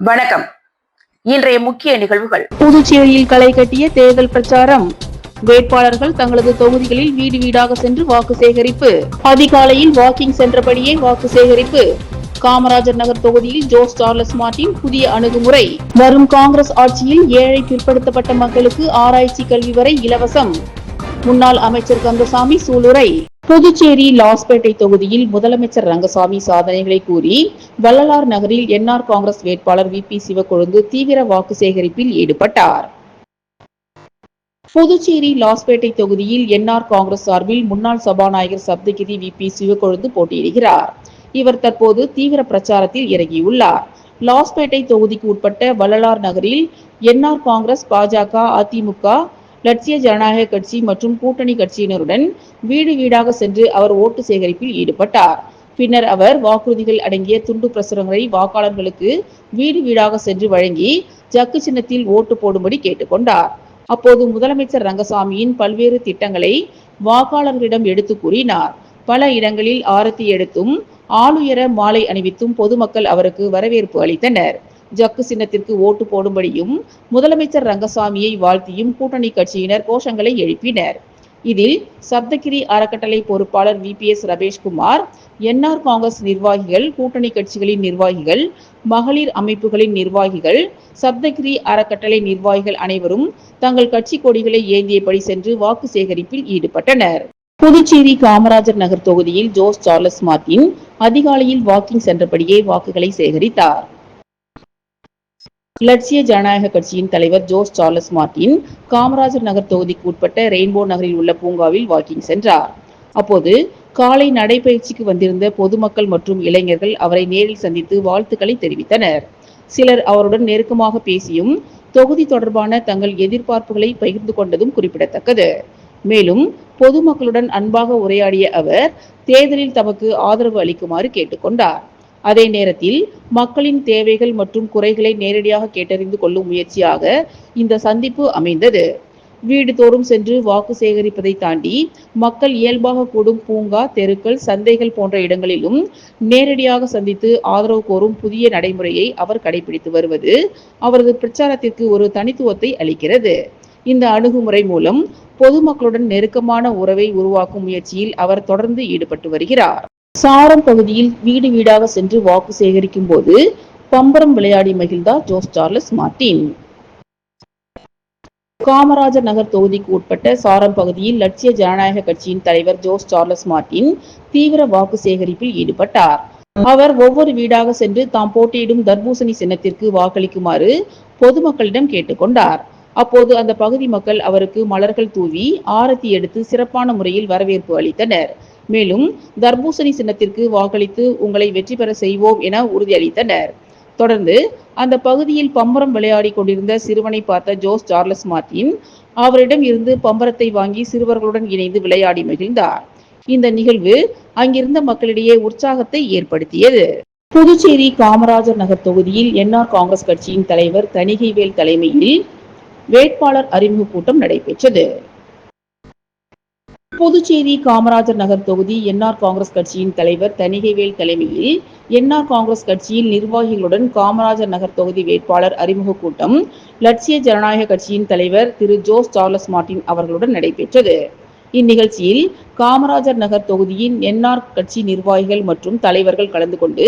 வணக்கம். இன்றைய முக்கிய நிகழ்வுகள். புதுச்சேரியில் களை கட்டிய தேர்தல் பிரச்சாரம். வேட்பாளர்கள் தங்களது தொகுதிகளில் வீடு வீடாக சென்று வாக்கு சேகரிப்பு. அதிகாலையில் வாக்கிங் சென்றபடியே வாக்கு சேகரிப்பு. காமராஜர் நகர் தொகுதியில் ஜோஸ் சார்லஸ் மார்ட்டின் புதிய அணுகுமுறை. வரும் காங்கிரஸ் ஆட்சியில் ஏழை பிற்படுத்தப்பட்ட மக்களுக்கு ஆராய்ச்சி கல்வி வரை இலவசம். முன்னாள் அமைச்சர் கந்தசாமி சூளுரை. புதுச்சேரி லாஸ்பேட்டை தொகுதியில் முதலமைச்சர் ரங்கசாமி சாதனைகளை கூறி வள்ளலார் நகரில் என்ஆர் காங்கிரஸ் வேட்பாளர் வி.பி. சிவக்கொழுந்து தீவிர வாக்கு சேகரிப்பில் ஈடுபட்டார். புதுச்சேரி லாஸ்பேட்டை தொகுதியில் என்ஆர் காங்கிரஸ் சார்பில் முன்னாள் சபாநாயகர் சப்தகிரி வி.பி. சிவக்கொழுந்து போட்டியிடுகிறார். இவர் தற்போது தீவிர பிரச்சாரத்தில் இறங்கியுள்ளார். லாஸ்பேட்டை தொகுதிக்கு உட்பட்ட வள்ளலார் நகரில் என்ஆர் காங்கிரஸ், பாஜக, அதிமுக, லட்சிய ஜனநாயக கட்சி மற்றும் கூட்டணி கட்சியினருடன் வீடு வீடாக சென்று அவர் ஓட்டு சேகரிப்பில் ஈடுபட்டார். பின்னர் அவர் வாக்குறுதிகள் அடங்கிய துண்டு பிரசுரங்களை வாக்காளர்களுக்கு வீடு வீடாக சென்று வழங்கி ஜக்கு சின்னத்தில் ஓட்டு போடும்படி கேட்டுக்கொண்டார். அப்போது முதலமைச்சர் ரங்கசாமியின் பல்வேறு திட்டங்களை வாக்காளர்களிடம் எடுத்து கூறினார். பல இடங்களில் ஆரத்தி எடுத்தும் ஆளுயர மாலை அணிவித்தும் பொதுமக்கள் அவருக்கு வரவேற்பு அளித்தனர். ஜக்கு சின்னத்திற்கு ஓட்டு போடும்படியும் முதலமைச்சர் ரங்கசாமியை வாழ்த்தியும் கூட்டணி கட்சியினர் கோஷங்களை எழுப்பினர். இதில் சப்தகிரி அறக்கட்டளை பொறுப்பாளர் வி.பி.எஸ். ரமேஷ்குமார், என்ஆர் காங்கிரஸ் நிர்வாகிகள், கூட்டணி கட்சிகளின் நிர்வாகிகள், மகளிர் அமைப்புகளின் நிர்வாகிகள், சப்தகிரி அறக்கட்டளை நிர்வாகிகள் அனைவரும் தங்கள் கட்சி கொடிகளை ஏந்தியபடி சென்று வாக்கு சேகரிப்பில் ஈடுபட்டனர். புதுச்சேரி காமராஜர் நகர் தொகுதியில் ஜோஸ் சார்லஸ் மார்ட்டின் அதிகாலையில் வாக்கிங் சென்றபடியே வாக்குகளை சேகரித்தார். லட்சிய ஜனநாயக கட்சியின் தலைவர் Jose Charles Martin Kamarajar Nagar தொகுதிக்கு உட்பட்ட ரெயின்போ நகரில் உள்ள பூங்காவில் வாக்கிங் சென்றார். அப்போது காலை நடைபயிற்சிக்கு வந்திருந்த பொதுமக்கள் மற்றும் இளைஞர்கள் அவரை நேரில் சந்தித்து வாழ்த்துக்களை தெரிவித்தனர். சிலர் அவருடன் நெருக்கமாக பேசியும் தொகுதி தொடர்பான தங்கள் எதிர்பார்ப்புகளை பகிர்ந்து கொண்டதும் குறிப்பிடத்தக்கது. மேலும் பொதுமக்களுடன் அன்பாக உரையாடிய அவர் தேர்தலில் தமக்கு ஆதரவு அளிக்குமாறு கேட்டுக்கொண்டார். அதே நேரத்தில் மக்களின் தேவைகள் மற்றும் குறைகளை நேரடியாக கேட்டறிந்து கொள்ளும் முயற்சியாக இந்த சந்திப்பு அமைந்தது. வீடு தோறும் சென்று வாக்கு சேகரிப்பதை தாண்டி மக்கள் இயல்பாக கூடும் பூங்கா, தெருக்கள், சந்தைகள் போன்ற இடங்களிலும் நேரடியாக சந்தித்து ஆதரவு கோரும் புதிய நடைமுறையை அவர் கடைபிடித்து வருவது அவரது பிரச்சாரத்திற்கு ஒரு தனித்துவத்தை அளிக்கிறது. இந்த அணுகுமுறை மூலம் பொதுமக்களுடன் நெருக்கமான உறவை உருவாக்கும் முயற்சியில் அவர் தொடர்ந்து ஈடுபட்டு வருகிறார். சாரம் பகுதியில் வீடு வீடாக சென்று வாக்கு சேகரிக்கும் போது பம்பரம் விளையாடி மகிழ்ந்தார் Jose Charles Martin. Kamarajar Nagar தொகுதிக்கு உட்பட்ட சாரம் பகுதியில் லட்சிய ஜனநாயக கட்சியின் தலைவர் ஜோஸ் சார்லஸ் மார்ட்டின் தீவிர வாக்கு சேகரிப்பில் ஈடுபட்டார். அவர் ஒவ்வொரு வீடாக சென்று தாம் போட்டியிடும் தர்பூசணி சின்னத்திற்கு வாக்களிக்குமாறு பொதுமக்களிடம் கேட்டுக்கொண்டார். அப்போது அந்த பகுதி மக்கள் அவருக்கு மலர்கள் தூவி ஆரத்தி எடுத்து சிறப்பான முறையில் வரவேற்பு அளித்தனர். மேலும் தர்பூசணி சின்னத்திற்கு வாக்களித்து உங்களை வெற்றி பெற செய்வோம் என உறுதியளித்தனர். தொடர்ந்து அந்த பகுதியில் பம்பரம் விளையாடி கொண்டிருந்த சிறுவனை பார்த்த ஜோஸ் சார்லஸ் மார்ட்டின் அவரிடம் இருந்து பம்பரத்தை வாங்கி சிறுவர்களுடன் இணைந்து விளையாடி மகிழ்ந்தார். இந்த நிகழ்வு அங்கிருந்த மக்களிடையே உற்சாகத்தை ஏற்படுத்தியது. புதுச்சேரி காமராஜர் நகர் தொகுதியில் என்ஆர் காங்கிரஸ் கட்சியின் தலைவர் தணிகைவேல் தலைமையில் வேட்பாளர் அறிமுக கூட்டம் நடைபெற்றது. புதுச்சேரி காமராஜர் நகர் தொகுதி என்ஆர் காங்கிரஸ் கட்சியின் தலைவர் தணிகைவேல் தலைமையில் என்ஆர் காங்கிரஸ் கட்சியின் நிர்வாகிகளுடன் காமராஜர் நகர் தொகுதி வேட்பாளர் அறிமுக கூட்டம் லட்சிய ஜனநாயக கட்சியின் தலைவர் திரு ஜோஸ் சார்லஸ் மார்ட்டின் அவர்களுடன் நடைபெற்றது. இந்நிகழ்ச்சியில் காமராஜர் நகர் தொகுதியின் என்ஆர் கட்சி நிர்வாகிகள் மற்றும் தலைவர்கள் கலந்து கொண்டு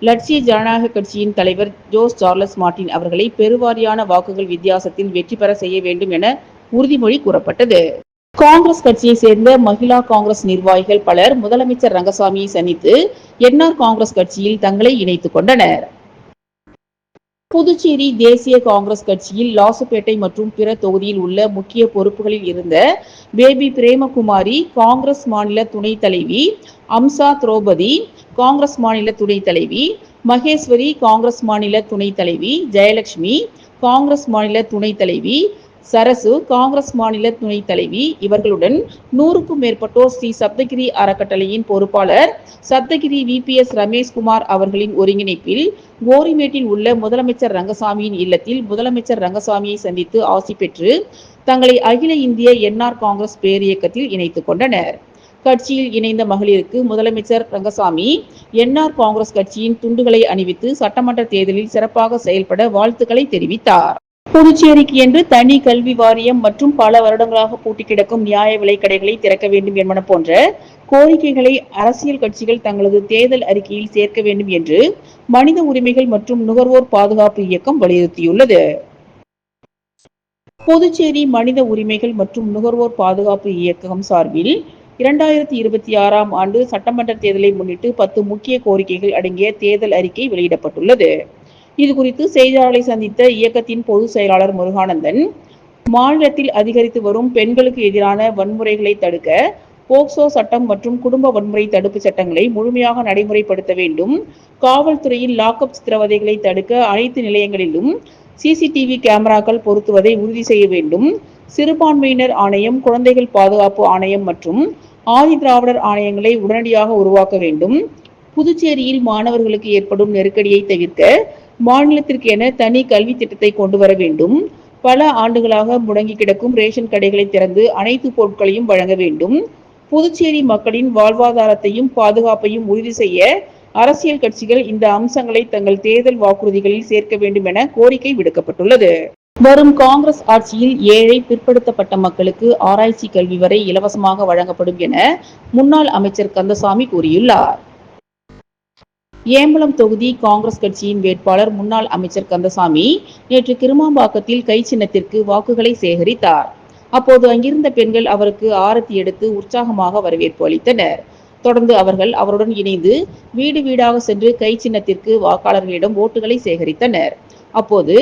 லட்சிய ஜனநாயக கட்சியின் தலைவர் ஜோஸ் சார்லஸ் மார்ட்டின் அவர்களை பெருவாரியான வாக்குகள் வித்தியாசத்தில் வெற்றி பெற செய்ய வேண்டும் என உறுதிமொழி கூறப்பட்டது. காங்கிரஸ் கட்சியை சேர்ந்த மகிழா காங்கிரஸ் நிர்வாகிகள் பலர் முதலமைச்சர் ரங்கசாமியை சந்தித்து என்ஆர் காங்கிரஸ் கட்சியில் தங்களை இணைத்துக் கொண்டனர். புதுச்சேரி தேசிய காங்கிரஸ் கட்சியில் லாசுப்பேட்டை மற்றும் பிற தொகுதியில் உள்ள முக்கிய பொறுப்புகளில் இருந்த பேபி பிரேமகுமாரி, காங்கிரஸ் மாநில துணைத் தலைவி அம்சா திரௌபதி, காங்கிரஸ் மாநில துணைத் தலைவி மகேஸ்வரி, காங்கிரஸ் மாநில துணைத் தலைவி ஜெயலட்சுமி, காங்கிரஸ் மாநில துணைத் தலைவி சரசு, காங்கிரஸ் மாநில துணைத் தலைவி இவர்களுடன் 100க்கும் மேற்பட்டோர் ஸ்ரீ சப்தகிரி அறக்கட்டளையின் பொறுப்பாளர் சப்தகிரி வி.பி.எஸ். ரமேஷ்குமார் அவர்களின் ஒருங்கிணைப்பில் கோரிமேட்டில் உள்ள முதலமைச்சர் ரங்கசாமியின் இல்லத்தில் முதலமைச்சர் ரங்கசாமியை சந்தித்து ஆசி பெற்று தங்களை அகில இந்திய என்ஆர் காங்கிரஸ் பேரியக்கத்தில் இணைத்துக் கொண்டனர். கட்சியில் இணைந்த மகளிருக்கு முதலமைச்சர் ரங்கசாமி என்ஆர் காங்கிரஸ் கட்சியின் துண்டுகளை அணிவித்து சட்டமன்ற தேர்தலில் சிறப்பாக செயல்பட வாழ்த்துக்களை தெரிவித்தார். புதுச்சேரிக்கு என்று தனி கல்வி வாரியம் மற்றும் பல வருடங்களாக பூட்டி கிடக்கும் நியாய விலைக் கடைகளை திறக்க வேண்டும் என்பன போன்ற கோரிக்கைகளை அரசியல் கட்சிகள் தங்களது தேர்தல் அறிக்கையில் சேர்க்க வேண்டும் என்று மனித உரிமைகள் மற்றும் நுகர்வோர் பாதுகாப்பு இயக்கம் வலியுறுத்தியுள்ளது. புதுச்சேரி மனித உரிமைகள் மற்றும் நுகர்வோர் பாதுகாப்பு இயக்கம் சார்பில் 2026ஆம் ஆண்டு சட்டமன்ற தேர்தலை முன்னிட்டு 10 முக்கிய கோரிக்கைகள் அடங்கிய தேர்தல் அறிக்கை வெளியிடப்பட்டுள்ளது. இதுகுறித்து செய்தியாளர்களை சந்தித்த இயக்கத்தின் பொதுச் செயலாளர் முருகானந்தன், மாநிலத்தில் அதிகரித்து வரும் பெண்களுக்கு எதிரான வன்முறைகளை தடுக்க போக்சோ சட்டம் மற்றும் குடும்ப வன்முறை தடுப்பு சட்டங்களை முழுமையாக நடைமுறைப்படுத்த வேண்டும். காவல்துறையில் லாக்அப் சித்திரவதைகளை தடுக்க அனைத்து நிலையங்களிலும் சிசிடிவி கேமராக்கள் பொருத்துவதை உறுதி செய்ய வேண்டும். சிறுபான்மையினர் ஆணையம், குழந்தைகள் பாதுகாப்பு ஆணையம் மற்றும் ஆதி திராவிடர் ஆணையங்களை உடனடியாக உருவாக்க வேண்டும். புதுச்சேரியில் மாணவர்களுக்கு ஏற்படும் நெருக்கடியை தவிர்க்க மாநிலத்திற்கு என தனி கல்வி திட்டத்தை கொண்டு வர வேண்டும். பல ஆண்டுகளாக முடங்கி கிடக்கும் ரேஷன் கடைகளை திறந்து அனைத்து பொருட்களையும் வழங்க வேண்டும். புதுச்சேரி மக்களின் வாழ்வாதாரத்தையும் பாதுகாப்பையும் உறுதி செய்ய அரசியல் கட்சிகள் இந்த அம்சங்களை தங்கள் தேர்தல் வாக்குறுதிகளில் சேர்க்க வேண்டும் என கோரிக்கை விடுக்கப்பட்டுள்ளது. வரும் காங்கிரஸ் ஆட்சியில் ஏழை பிற்படுத்தப்பட்ட மக்களுக்கு ஆராய்ச்சி கல்வி வரை இலவசமாக வழங்கப்படும் என முன்னாள் அமைச்சர் கந்தசாமி கூறியுள்ளார். ஏம்பலம் தொகுதி காங்கிரஸ் கட்சியின் வேட்பாளர் முன்னாள் அமைச்சர் கந்தசாமி நேற்று கிருமாம்பாக்கத்தில் கை சின்னத்திற்கு வாக்குகளை சேகரித்தார். அப்போது அங்கிருந்த பெண்கள் அவருக்கு ஆரத்தி எடுத்து உற்சாகமாக வரவேற்பு அளித்தனர். தொடர்ந்து அவர்கள் அவருடன் இணைந்து வீடு வீடாக சென்று கை சின்னத்திற்கு வாக்காளர்களிடம் ஓட்டுகளை சேகரித்தனர். அப்போது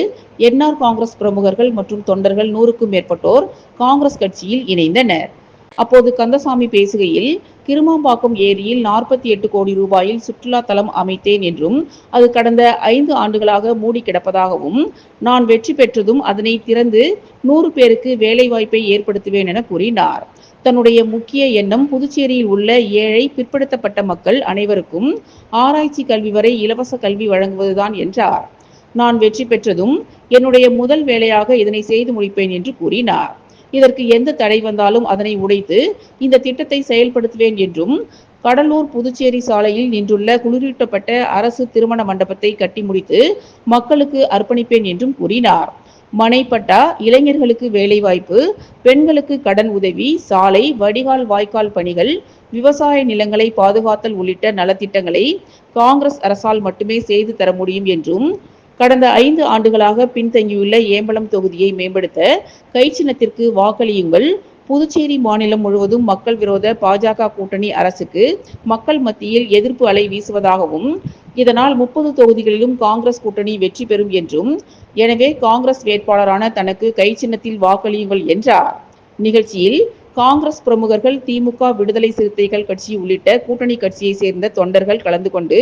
என்ஆர் காங்கிரஸ் பிரமுகர்கள் மற்றும் தொண்டர்கள் 100க்கும் மேற்பட்டோர் காங்கிரஸ் கட்சியில் இணைந்தனர். அப்போது கந்தசாமி பேசுகையில், கிருமாம்பாக்கம் ஏரியில் 48 கோடி ரூபாயில் சுற்றுலா தலம் அமைத்தேன் என்றும் அது கடந்த 5 ஆண்டுகளாக மூடி கிடப்பதாகவும், நான் வெற்றி பெற்றதும் அதனை திறந்து 100 பேருக்கு வேலை வாய்ப்பை ஏற்படுத்துவேன் என கூறினார். தன்னுடைய முக்கிய எண்ணம் புதுச்சேரியில் உள்ள ஏழை பிற்படுத்தப்பட்ட மக்கள் அனைவருக்கும் ஆராய்ச்சி கல்வி வரை இலவச கல்வி வழங்குவதுதான் என்றார். நான் வெற்றி பெற்றதும் என்னுடைய முதல் வேலையாக இதனை செய்து முடிப்பேன் என்று கூறினார். இதற்கு எந்த தடை வந்தாலும் அதனை உடைத்து இந்த திட்டத்தை செயல்படுத்துவேன் என்றும், கடலூர் புதுச்சேரி சாலையில் நின்றுள்ள குளிரூட்டப்பட்ட அரசு திருமண மண்டபத்தை கட்டி முடித்து மக்களுக்கு அர்ப்பணிப்பேன் என்றும் கூறினார். மனைப்பட்டா, இளைஞர்களுக்கு வேலைவாய்ப்பு, பெண்களுக்கு கடன் உதவி, சாலை, வடிகால், வாய்க்கால் பணிகள், விவசாய நிலங்களை பாதுகாத்தல் உள்ளிட்ட நலத்திட்டங்களை காங்கிரஸ் அரசால் மட்டுமே செய்து தர முடியும் என்றும், கடந்த 5 ஆண்டுகளாக பின்தங்கியுள்ள ஏம்பலம் தொகுதியை மேம்படுத்த கை சின்னத்திற்கு வாக்களியுங்கள். புதுச்சேரி மாநிலம் முழுவதும் மக்கள் விரோத பாஜக கூட்டணி அரசுக்கு மக்கள் மத்தியில் எதிர்ப்பு அலை வீசுவதாகவும், இதனால் 30 தொகுதிகளிலும் காங்கிரஸ் கூட்டணி வெற்றி பெறும் என்றும், எனவே காங்கிரஸ் வேட்பாளரான தனக்கு கை சின்னத்தில் வாக்களியுங்கள் என்றார். நிகழ்ச்சியில் காங்கிரஸ் பிரமுகர்கள், திமுக, விடுதலை சிறுத்தைகள் கட்சி உள்ளிட்ட கூட்டணி கட்சியை சேர்ந்த தொண்டர்கள் கலந்து கொண்டு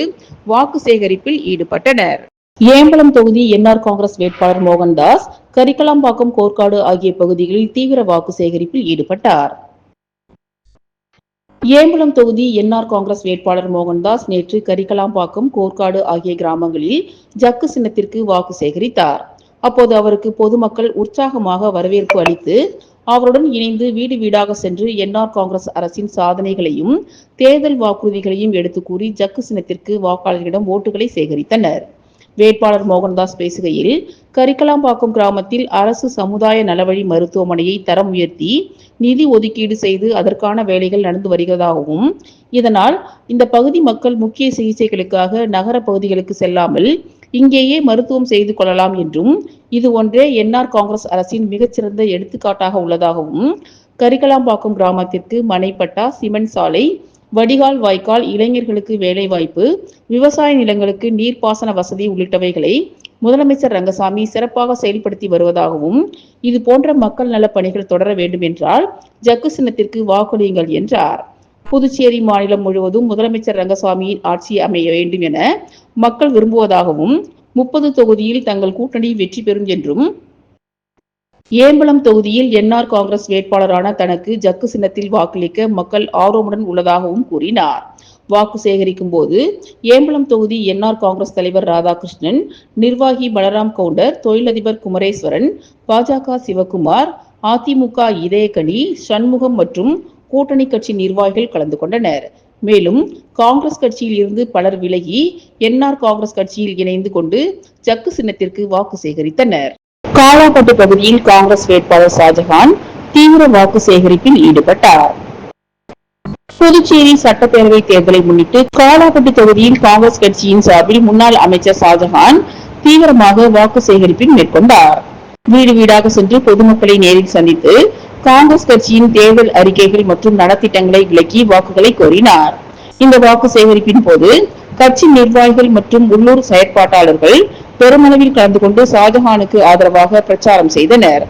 வாக்கு சேகரிப்பில் ஈடுபட்டனர். ஏம்பலம் தொகுதி என்ஆர் காங்கிரஸ் வேட்பாளர் மோகன்தாஸ் கரிக்கலாம்பாக்கம், கோர்க்காடு ஆகிய பகுதிகளில் தீவிர வாக்கு சேகரிப்பில் ஈடுபட்டார். ஏம்பலம் தொகுதி என்ஆர் காங்கிரஸ் வேட்பாளர் மோகன்தாஸ் நேற்று கரிக்கலாம்பாக்கம், கோர்க்காடு ஆகிய கிராமங்களில் ஜக்கு சின்னத்திற்கு வாக்கு சேகரித்தார். அப்போது அவருக்கு பொதுமக்கள் உற்சாகமாக வரவேற்பு அளித்து அவருடன் இணைந்து வீடு வீடாக சென்று என்ஆர் காங்கிரஸ் அரசின் சாதனைகளையும் தேர்தல் வாக்குறுதிகளையும் எடுத்து கூறி ஜக்கு சின்னத்திற்கு வாக்காளர்களிடம் ஓட்டுகளை சேகரித்தனர். வேட்பாளர் மோகன்தாஸ் பேசுகையில், கரிக்கலாம்பாக்கம் கிராமத்தில் அரசு சமுதாய நலவழி மருத்துவமனையை தரம் உயர்த்தி நிதி ஒதுக்கீடு செய்து அதற்கான வேலைகள் நடந்து வருகிறதாகவும், இதனால் இந்த பகுதி மக்கள் முக்கிய சிகிச்சைகளுக்காக நகர பகுதிகளுக்கு செல்லாமல் இங்கேயே மருத்துவம் செய்து கொள்ளலாம் என்றும், இது ஒன்றே என்ஆர் காங்கிரஸ் அரசின் மிகச்சிறந்த எடுத்துக்காட்டாக உள்ளதாகவும், கரிக்கலாம்பாக்கம் கிராமத்திற்கு மனைப்பட்டா, சிமெண்ட் சாலை, வடிகால், வாய்க்கால், இளைஞர்களுக்கு வேலைவாய்ப்பு, விவசாய நிலங்களுக்கு நீர்ப்பாசன வசதி உள்ளிட்டவைகளை முதலமைச்சர் ரங்கசாமி சிறப்பாக செயல்படுத்தி வருவதாகவும், இது போன்ற மக்கள் நல பணிகள் தொடர வேண்டும் என்றால் ஜக்கு சின்னத்திற்கு வாக்களியுங்கள் என்றார். புதுச்சேரி மாநிலம் முழுவதும் முதலமைச்சர் ரங்கசாமியின் ஆட்சி அமைய வேண்டும் என மக்கள் விரும்புவதாகவும், 30 தொகுதியில் தங்கள் கூட்டணி வெற்றி பெறும் என்றும், ஏம்பலம் தொகுதியில் என்ஆர் காங்கிரஸ் வேட்பாளரான தனக்கு ஜக்கு சின்னத்தில் வாக்களிக்க மக்கள் ஆர்வமுடன் உள்ளதாகவும் கூறினார். வாக்கு சேகரிக்கும் போது ஏம்பலம் தொகுதி என்ஆர் காங்கிரஸ் தலைவர் ராதாகிருஷ்ணன், நிர்வாகி பலராம் கவுண்டர், தொழிலதிபர் குமரேஸ்வரன், பாஜக சிவகுமார், அதிமுக இதயக்கனி, சண்முகம் மற்றும் கூட்டணி கட்சி நிர்வாகிகள் கலந்து கொண்டனர். மேலும் காங்கிரஸ் கட்சியில் இருந்து பலர் விலகி என்ஆர் காங்கிரஸ் கட்சியில் இணைந்து கொண்டு ஜக்கு சின்னத்திற்கு வாக்கு சேகரித்தனர். காலாப்பட்டு பகுதியில் காங்கிரஸ் வேட்பாளர் ஷாஜகான் தீவிர வாக்கு சேகரிப்பில் ஈடுபட்டார். புதுச்சேரி சட்டப்பேரவை தேர்தலை முன்னிட்டு காலாப்பட்டு தொகுதியில் காங்கிரஸ் கட்சியின் சார்பில் முன்னாள் அமைச்சர் ஷாஜகான் தீவிரமாக வாக்கு சேகரிப்பில் மேற்கொண்டார். வீடு வீடாக சென்று பொதுமக்களை நேரில் சந்தித்து காங்கிரஸ் கட்சியின் தேர்தல் அறிக்கைகள் மற்றும் நலத்திட்டங்களை விளக்கி வாக்குகளை கோரினார். இந்த வாக்கு சேகரிப்பின் போது கட்சி நிர்வாகிகள் மற்றும் உள்ளூர் செயற்பாட்டாளர்கள் பெருமளவில் கலந்து கொண்டு ஷாஜகானுக்கு ஆதரவாக பிரச்சாரம் செய்தனர்.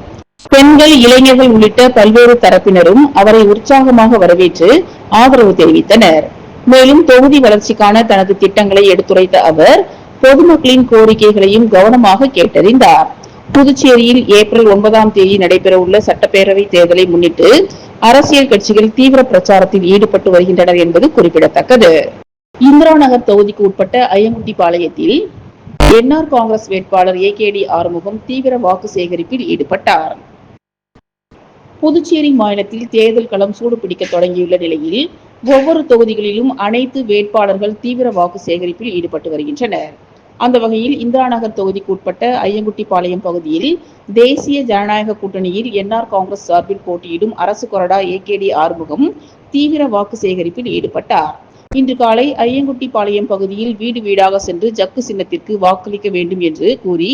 பெண்கள், இளைஞர்கள் உள்ளிட்ட பல்வேறு தரப்பினரும் அவரை உற்சாகமாக வரவேற்று ஆதரவு தெரிவித்தனர். மேலும் தொகுதி வளர்ச்சிக்கான தனது திட்டங்களை எடுத்துரைத்த அவர் பொதுமக்களின் கோரிக்கைகளையும் கவனமாக கேட்டறிந்தார். புதுச்சேரியில் ஏப்ரல் 9ஆம் தேதி நடைபெறவுள்ள சட்டப்பேரவை தேர்தலை முன்னிட்டு அரசியல் கட்சிகள் தீவிர பிரச்சாரத்தில் ஈடுபட்டு வருகின்றனர் என்பது குறிப்பிடத்தக்கது. இந்திரா நகர் தொகுதிக்கு உட்பட்ட ஐயங்குட்டிபாளையத்தில் என்ஆர் காங்கிரஸ் வேட்பாளர் ஏகேடி ஆறுமுகம் தீவிர வாக்கு சேகரிப்பில் ஈடுபட்டார். புதுச்சேரி மாநிலத்தில் தேர்தல் களம் சூடுபிடிக்க தொடங்கியுள்ள நிலையில் ஒவ்வொரு தொகுதிகளிலும் அனைத்து வேட்பாளர்கள் தீவிர வாக்கு சேகரிப்பில் ஈடுபட்டு வருகின்றனர். அந்த வகையில் இந்திரா நகர் தொகுதிக்கு உட்பட்ட ஐயங்குட்டிபாளையம் பகுதியில் தேசிய ஜனநாயக கூட்டணியில் என்ஆர் காங்கிரஸ் சார்பில் போட்டியிடும் அரசு கொறடா ஏகேடி ஆறுமுகம் தீவிர வாக்கு சேகரிப்பில் ஈடுபட்டார். இன்று காலை ஐயங்குட்டிபாளையம் பகுதியில் வீடு வீடாக சென்று ஜக்கு சின்னத்திற்கு வாக்களிக்க வேண்டும் என்று கூறி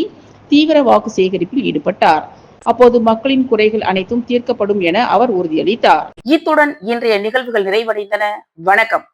தீவிர வாக்கு சேகரிப்பில் ஈடுபட்டார். அப்போது மக்களின் குறைகள் அனைத்தும் தீர்க்கப்படும் என அவர் உறுதியளித்தார். இத்துடன் இன்றைய நிகழ்வுகள் நிறைவடைந்தன. வணக்கம்.